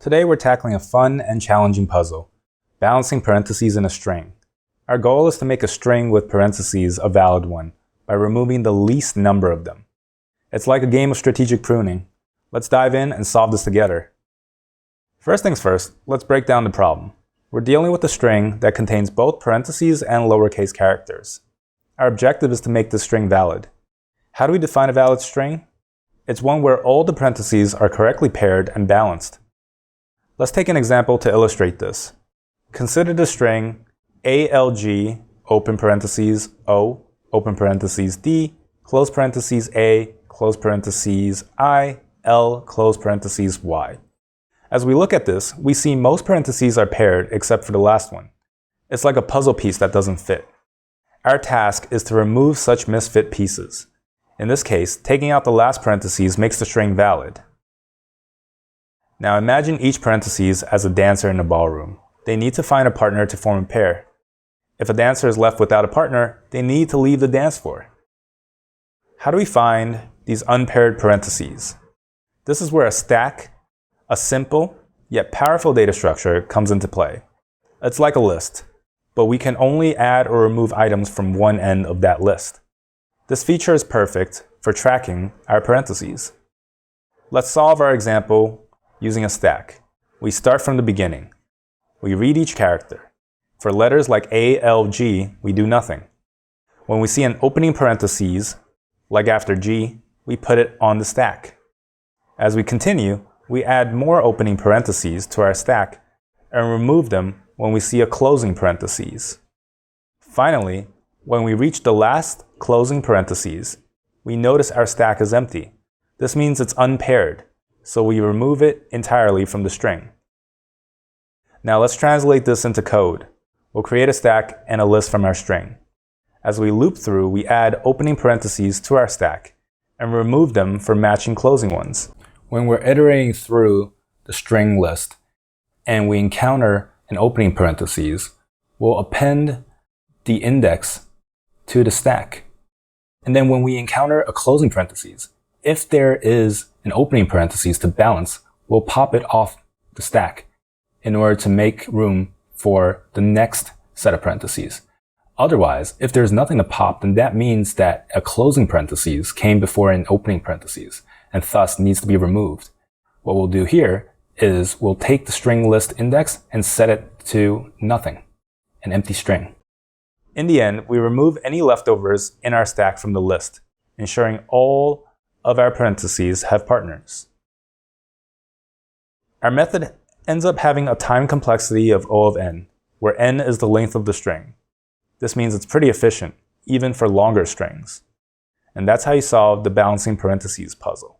Today we're tackling a fun and challenging puzzle, balancing parentheses in a string. Our goal is to make a string with parentheses a valid one by removing the least number of them. It's like a game of strategic pruning. Let's dive in and solve this together. First things first, let's break down the problem. We're dealing with a string that contains both parentheses and lowercase characters. Our objective is to make this string valid. How do we define a valid string? It's one where all the parentheses are correctly paired and balanced. Let's take an example to illustrate this. Consider the string ALG, open parentheses, O, open parentheses, D, close parentheses, A, close parentheses, I, L, close parentheses, Y. As we look at this, we see most parentheses are paired except for the last one. It's like a puzzle piece that doesn't fit. Our task is to remove such misfit pieces. In this case, taking out the last parentheses makes the string valid. Now imagine each parentheses as a dancer in a ballroom. They need to find a partner to form a pair. If a dancer is left without a partner, they need to leave the dance floor. How do we find these unpaired parentheses? This is where a stack, a simple yet powerful data structure, comes into play. It's like a list, but we can only add or remove items from one end of that list. This feature is perfect for tracking our parentheses. Let's solve our example using a stack. We start from the beginning. We read each character. For letters like A, L, G, we do nothing. When we see an opening parentheses, like after G, we put it on the stack. As we continue, we add more opening parentheses to our stack and remove them when we see a closing parentheses. Finally, when we reach the last closing parentheses, we notice our stack is empty. This means it's unpaired, so we remove it entirely from the string. Now let's translate this into code. We'll create a stack and a list from our string. As we loop through, we add opening parentheses to our stack and remove them for matching closing ones. When we're iterating through the string list and we encounter an opening parentheses, we'll append the index to the stack. And then when we encounter a closing parentheses, if there is an opening parentheses to balance, we'll pop it off the stack in order to make room for the next set of parentheses. Otherwise, if there's nothing to pop, then that means that a closing parentheses came before an opening parentheses and thus needs to be removed. What we'll do here is we'll take the string list index and set it to nothing, an empty string. In the end, we remove any leftovers in our stack from the list, ensuring all of our parentheses have partners. Our method ends up having a time complexity of O of n, where n is the length of the string. This means it's pretty efficient, even for longer strings. And that's how you solve the balancing parentheses puzzle.